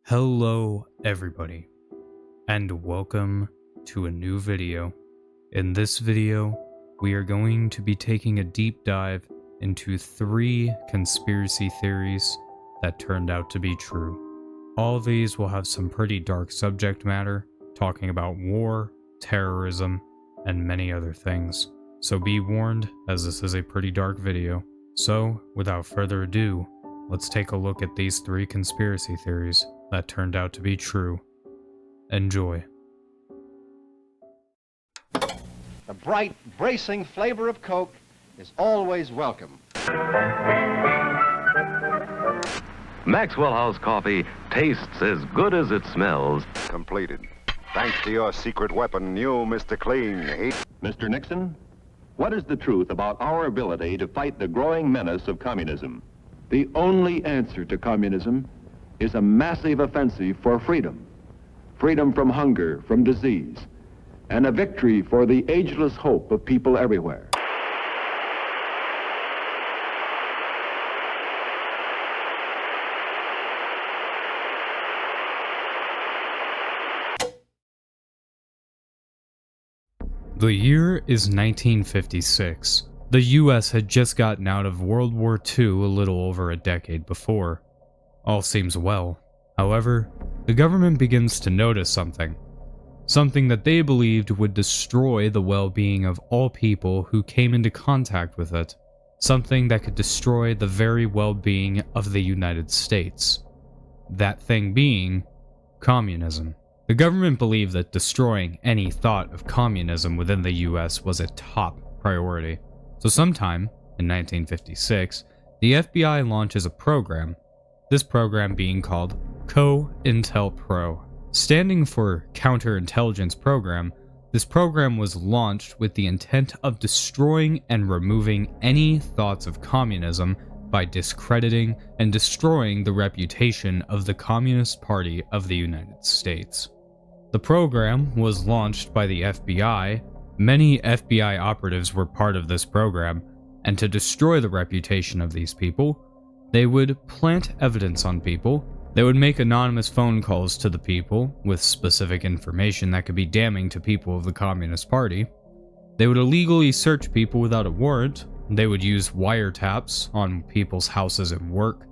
Hello everybody, and welcome to a new video. In this video, we are going to be taking a deep dive into 3 conspiracy theories that turned out to be true. All of these will have some pretty dark subject matter, talking about war, terrorism, and many other things. So be warned, as this is a pretty dark video. So, without further ado, let's take a look at these 3 conspiracy theories that turned out to be true. Enjoy. The bright, bracing flavor of Coke is always welcome. Maxwell House coffee tastes as good as it smells. Completed. Thanks to your secret weapon, Myuu, Mr. Clean. Mr. Nixon, what is the truth about our ability to fight the growing menace of communism? The only answer to communism is a massive offensive for freedom. Freedom from hunger, from disease, and a victory for the ageless hope of people everywhere. The year is 1956. The US had just gotten out of World War II a little over a decade before. All seems well. However, the government begins to notice something that they believed would destroy the well-being of all people who came into contact with it. Something that could destroy the very well-being of the United States. That thing being communism. The government believed that destroying any thought of communism within the US was a top priority. So sometime in 1956, the FBI launches a program, this program being called COINTELPRO. Standing for Counterintelligence Program, this program was launched with the intent of destroying and removing any thoughts of communism by discrediting and destroying the reputation of the Communist Party of the United States. The program was launched by the FBI. Many FBI operatives were part of this program, and to destroy the reputation of these people, they would plant evidence on people. They would make anonymous phone calls to the people with specific information that could be damning to people of the Communist Party. They would illegally search people without a warrant. They would use wiretaps on people's houses and work,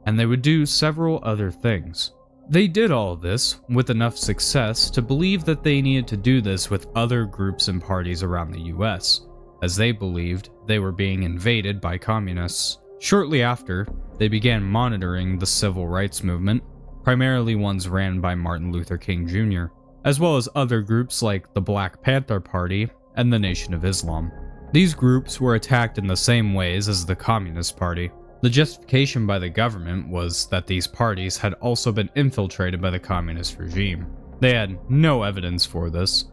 and they would do several other things. They did all of this with enough success to believe that they needed to do this with other groups and parties around the US, as they believed they were being invaded by communists. Shortly after, they began monitoring the civil rights movement, primarily ones ran by Martin Luther King Jr., as well as other groups like the Black Panther Party and the Nation of Islam. These groups were attacked in the same ways as the Communist Party. The justification by the government was that these parties had also been infiltrated by the communist regime. They had no evidence for this.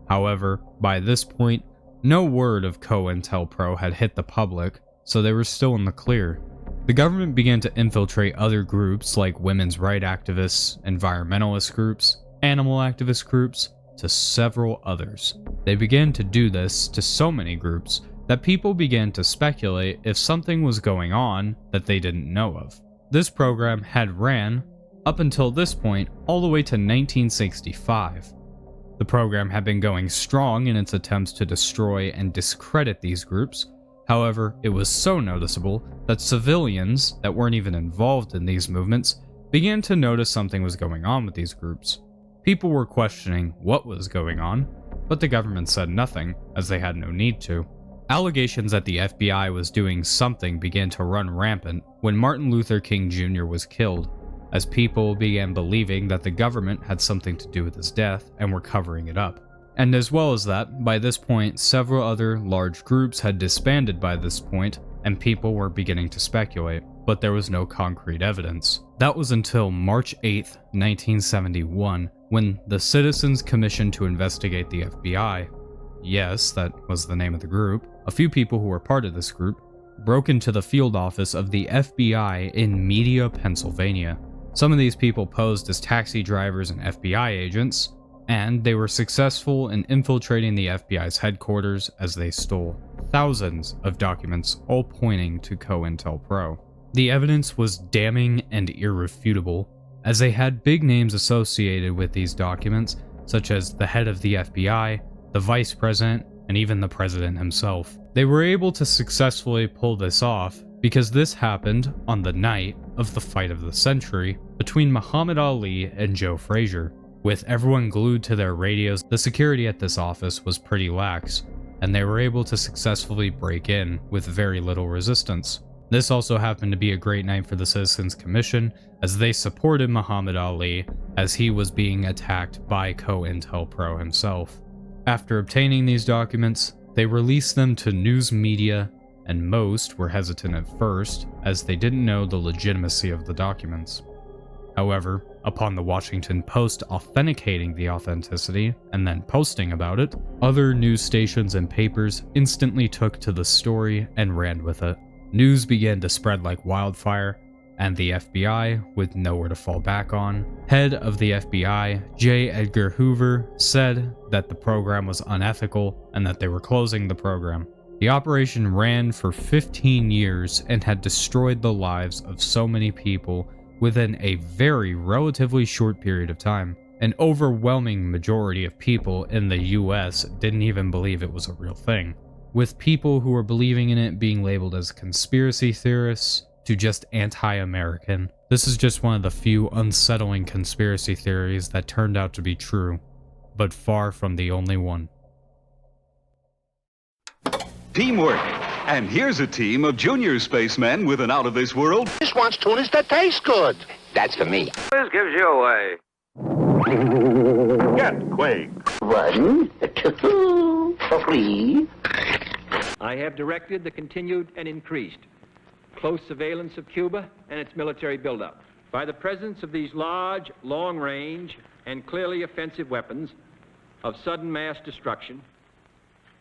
However, by this point, no word of COINTELPRO had hit the public, so they were still in the clear. The government began to infiltrate other groups like women's rights activists, environmentalist groups, animal activist groups, to several others. They began to do this to so many groups that people began to speculate if something was going on that they didn't know of. This program had ran, up until this point, all the way to 1965. The program had been going strong in its attempts to destroy and discredit these groups. However, it was so noticeable that civilians that weren't even involved in these movements began to notice something was going on with these groups. People were questioning what was going on, but the government said nothing, as they had no need to. Allegations that the FBI was doing something began to run rampant when Martin Luther King Jr. was killed, as people began believing that the government had something to do with his death and were covering it up. And as well as that, by this point, several other large groups had disbanded by this point, and people were beginning to speculate, but there was no concrete evidence. That was until March 8th, 1971, when the Citizens Commission to investigate the FBI, yes, that was the name of the group, a few people who were part of this group, broke into the field office of the FBI in Media, Pennsylvania. Some of these people posed as taxi drivers and FBI agents, and they were successful in infiltrating the FBI's headquarters as they stole thousands of documents, all pointing to COINTELPRO. The evidence was damning and irrefutable, as they had big names associated with these documents, such as the head of the FBI, the vice president, and even the president himself. They were able to successfully pull this off because this happened on the night of the fight of the century between Muhammad Ali and Joe Frazier. With everyone glued to their radios, the security at this office was pretty lax, and they were able to successfully break in with very little resistance. This also happened to be a great night for the Citizens Commission, as they supported Muhammad Ali as he was being attacked by COINTELPRO himself. After obtaining these documents, they released them to news media, and most were hesitant at first, as they didn't know the legitimacy of the documents. However, upon the Washington Post authenticating the authenticity and then posting about it, other news stations and papers instantly took to the story and ran with it. News began to spread like wildfire, and the FBI, with nowhere to fall back on, head of the FBI, J. Edgar Hoover, said that the program was unethical and that they were closing the program. The operation ran for 15 years and had destroyed the lives of so many people within a very relatively short period of time. An overwhelming majority of people in the US didn't even believe it was a real thing, with people who were believing in it being labeled as conspiracy theorists to just anti-American. This is just one of the few unsettling conspiracy theories that turned out to be true, but far from the only one. Teamwork. And here's a team of junior spacemen with an out-of-this-world... This wants tunas that taste good. That's for me. This gives you away. Get Quake. 1, 2, 3. I have directed the continued and increased close surveillance of Cuba and its military buildup. By the presence of these large, long-range, and clearly offensive weapons of sudden mass destruction,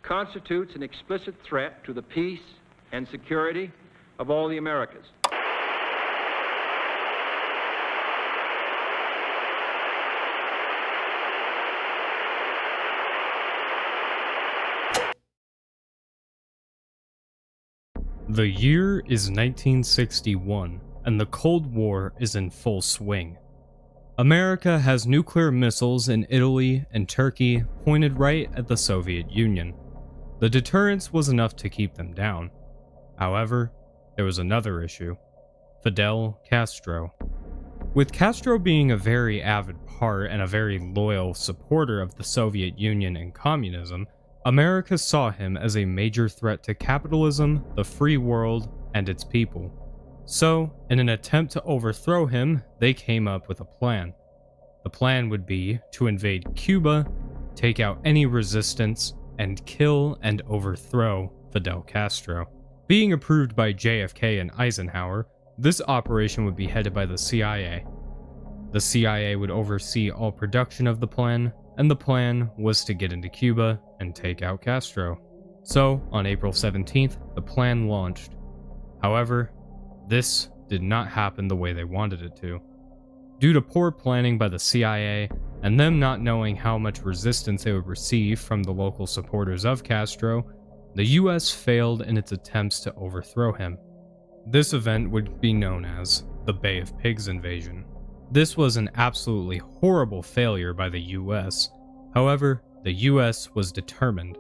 constitutes an explicit threat to the peace and security of all the Americas. The year is 1961, and the Cold War is in full swing. America has nuclear missiles in Italy and Turkey pointed right at the Soviet Union. The deterrence was enough to keep them down. However, there was another issue: Fidel Castro. With Castro being a very avid part and a very loyal supporter of the Soviet Union and communism, America saw him as a major threat to capitalism, the free world, and its people. So, in an attempt to overthrow him, they came up with a plan. The plan would be to invade Cuba, take out any resistance, and kill and overthrow Fidel Castro. Being approved by JFK and Eisenhower, this operation would be headed by the CIA. The CIA would oversee all production of the plan, and the plan was to get into Cuba and take out Castro. So, on April 17th, the plan launched. However, this did not happen the way they wanted it to. Due to poor planning by the CIA, and them not knowing how much resistance they would receive from the local supporters of Castro, the US failed in its attempts to overthrow him. This event would be known as the Bay of Pigs invasion. This was an absolutely horrible failure by the US. However, the US was determined.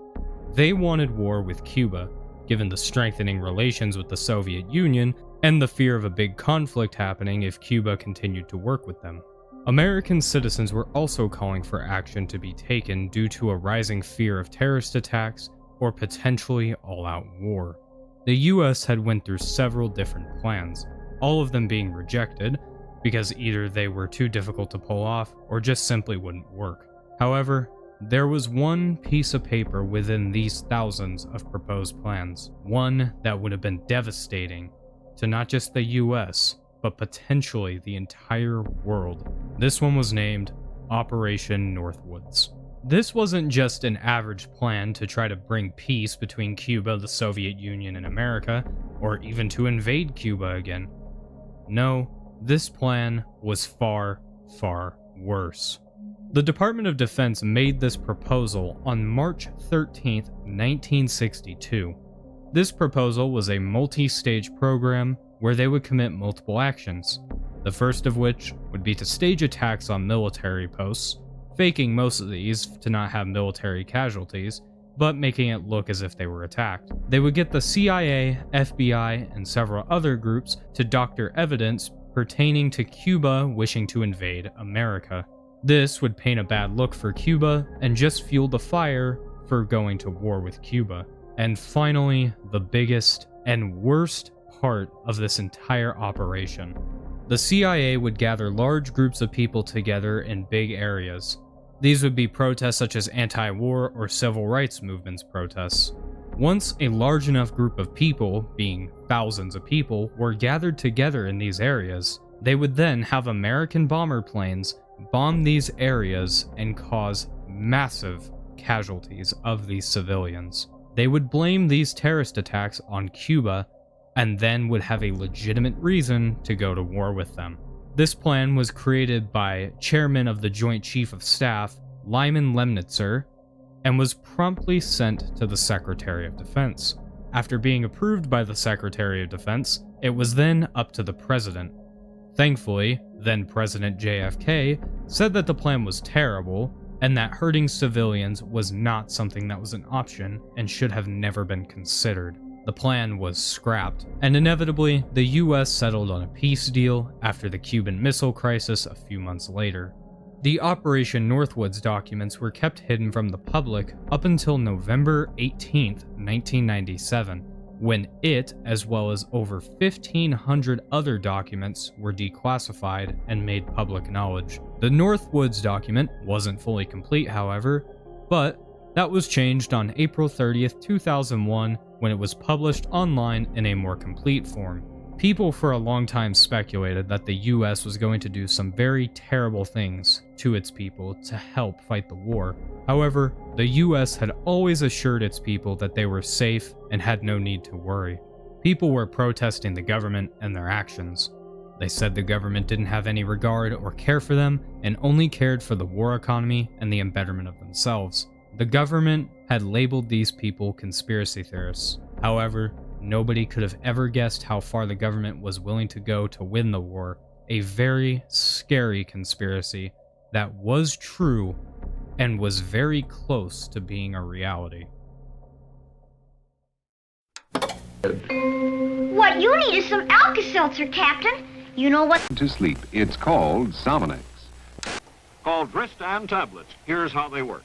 They wanted war with Cuba, given the strengthening relations with the Soviet Union and the fear of a big conflict happening if Cuba continued to work with them. American citizens were also calling for action to be taken due to a rising fear of terrorist attacks or potentially all-out war. The US had went through several different plans, all of them being rejected because either they were too difficult to pull off or just simply wouldn't work. However, there was one piece of paper within these thousands of proposed plans, one that would have been devastating to not just the US, but potentially the entire world. This one was named Operation Northwoods. This wasn't just an average plan to try to bring peace between Cuba, the Soviet Union, and America, or even to invade Cuba again. No, this plan was far, far worse. The Department of Defense made this proposal on March 13th, 1962. This proposal was a multi-stage program where they would commit multiple actions, the first of which would be to stage attacks on military posts, faking most of these to not have military casualties, but making it look as if they were attacked. They would get the CIA, FBI, and several other groups to doctor evidence pertaining to Cuba wishing to invade America. This would paint a bad look for Cuba and just fuel the fire for going to war with Cuba. And finally, the biggest and worst part of this entire operation. The CIA would gather large groups of people together in big areas. These would be protests such as anti-war or civil rights movements protests. Once a large enough group of people, being thousands of people, were gathered together in these areas, they would then have American bomber planes bomb these areas and cause massive casualties of these civilians. They would blame these terrorist attacks on Cuba and then would have a legitimate reason to go to war with them. This plan was created by Chairman of the Joint Chief of Staff, Lyman Lemnitzer, and was promptly sent to the Secretary of Defense. After being approved by the Secretary of Defense, it was then up to the President. Thankfully, then President JFK said that the plan was terrible and that hurting civilians was not something that was an option and should have never been considered. The plan was scrapped, and inevitably, the US settled on a peace deal after the Cuban Missile Crisis a few months later. The Operation Northwoods documents were kept hidden from the public up until November 18, 1997, when it, as well as over 1,500 other documents, were declassified and made public knowledge. The Northwoods document wasn't fully complete, however, but that was changed on April 30th, 2001, when it was published online in a more complete form. People for a long time speculated that the US was going to do some very terrible things to its people to help fight the war. However, the US had always assured its people that they were safe and had no need to worry. People were protesting the government and their actions. They said the government didn't have any regard or care for them and only cared for the war economy and the embetterment of themselves. The government had labeled these people conspiracy theorists. However, nobody could have ever guessed how far the government was willing to go to win the war. A very scary conspiracy that was true and was very close to being a reality. What you need is some Alka-Seltzer, Captain. You know what? To sleep. It's called Salmonex. Called Vristan tablets. Here's how they work.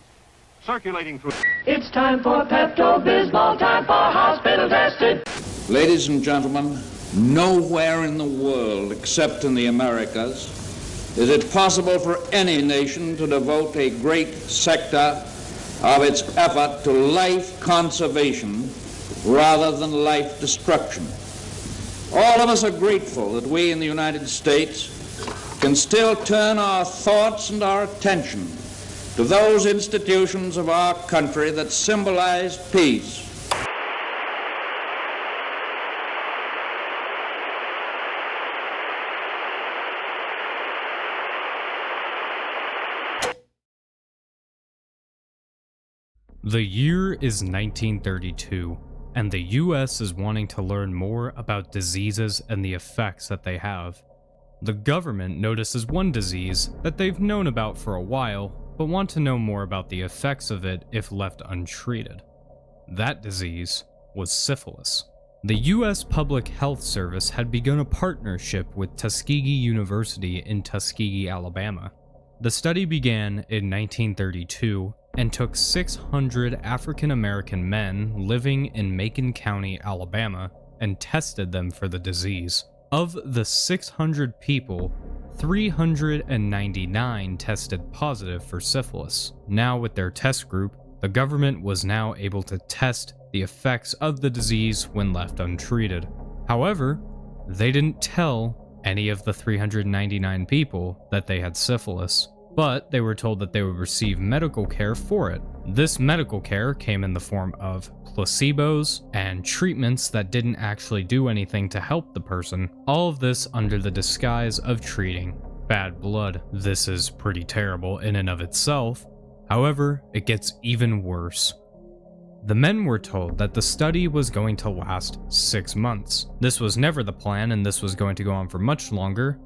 Circulating through... It's time for Pepto-Bismol, time for hospital tested. Ladies and gentlemen, nowhere in the world except in the Americas is it possible for any nation to devote a great sector of its effort to life conservation rather than life destruction. All of us are grateful that we in the United States can still turn our thoughts and our attention to those institutions of our country that symbolize peace. The year is 1932, and the US is wanting to learn more about diseases and the effects that they have. The government notices one disease that they've known about for a while, but want to know more about the effects of it if left untreated. That disease was syphilis. The US Public Health Service had begun a partnership with Tuskegee University in Tuskegee, Alabama. The study began in 1932 and took 600 African American men living in Macon County, Alabama, and tested them for the disease. Of the 600 people, 399 tested positive for syphilis. Now with their test group, the government was now able to test the effects of the disease when left untreated. However, they didn't tell any of the 399 people that they had syphilis, but they were told that they would receive medical care for it. This medical care came in the form of placebos and treatments that didn't actually do anything to help the person, all of this under the disguise of treating bad blood. This is pretty terrible in and of itself. However, it gets even worse. The men were told that the study was going to last 6 months. This was never the plan, and this was going to go on for much longer.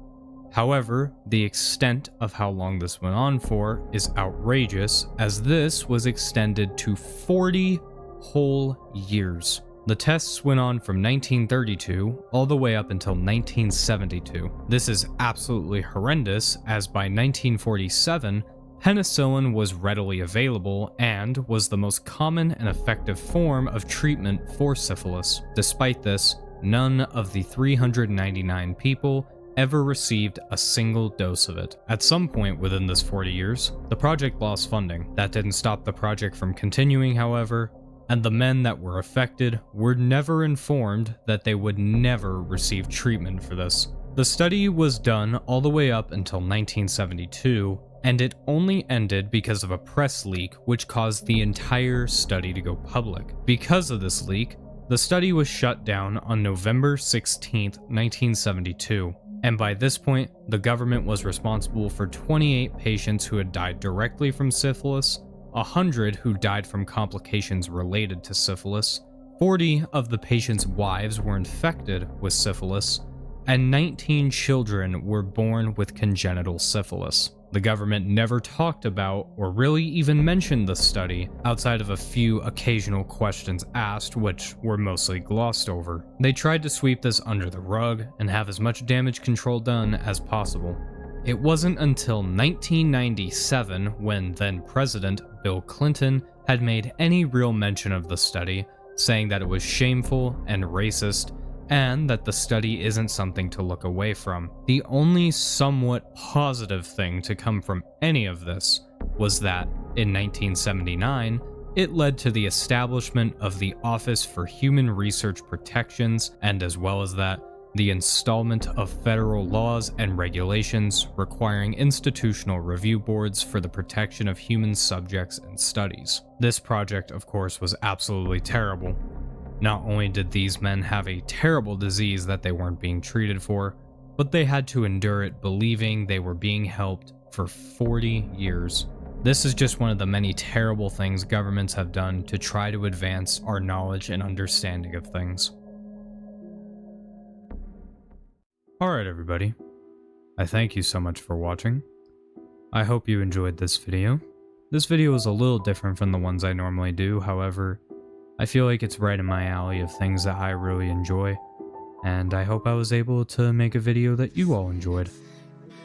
However, the extent of how long this went on for is outrageous, as this was extended to 40 whole years. The tests went on from 1932 all the way up until 1972. This is absolutely horrendous, as by 1947, penicillin was readily available and was the most common and effective form of treatment for syphilis. Despite this, none of the 399 people ever received a single dose of it. At some point within this 40 years, the project lost funding. That didn't stop the project from continuing, however, and the men that were affected were never informed that they would never receive treatment for this. The study was done all the way up until 1972, and it only ended because of a press leak which caused the entire study to go public. Because of this leak, the study was shut down on November 16, 1972, and by this point, the government was responsible for 28 patients who had died directly from syphilis, 100 who died from complications related to syphilis, 40 of the patients' wives were infected with syphilis, and 19 children were born with congenital syphilis. The government never talked about or really even mentioned the study outside of a few occasional questions asked, which were mostly glossed over. They tried to sweep this under the rug and have as much damage control done as possible. It wasn't until 1997 when then President Bill Clinton had made any real mention of the study, saying that it was shameful and racist, and that the study isn't something to look away from. The only somewhat positive thing to come from any of this was that, in 1979, it led to the establishment of the Office for Human Research Protections, and as well as that, the installment of federal laws and regulations requiring institutional review boards for the protection of human subjects and studies. This project, of course, was absolutely terrible. Not only did these men have a terrible disease that they weren't being treated for, but they had to endure it believing they were being helped for 40 years. This is just one of the many terrible things governments have done to try to advance our knowledge and understanding of things. Alright everybody, I thank you so much for watching. I hope you enjoyed this video. This video is a little different from the ones I normally do, however, I feel like it's right in my alley of things that I really enjoy, and I hope I was able to make a video that you all enjoyed.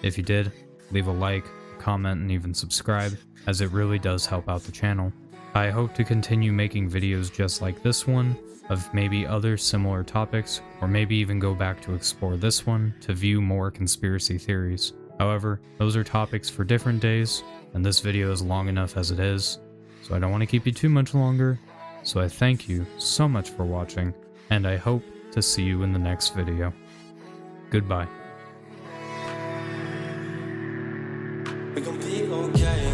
If you did, leave a like, comment, and even subscribe, as it really does help out the channel. I hope to continue making videos just like this one, of maybe other similar topics, or maybe even go back to explore this one to view more conspiracy theories. However, those are topics for different days, and this video is long enough as it is, so I don't want to keep you too much longer. So I thank you so much for watching, and I hope to see you in the next video. Goodbye. We gon' be okay.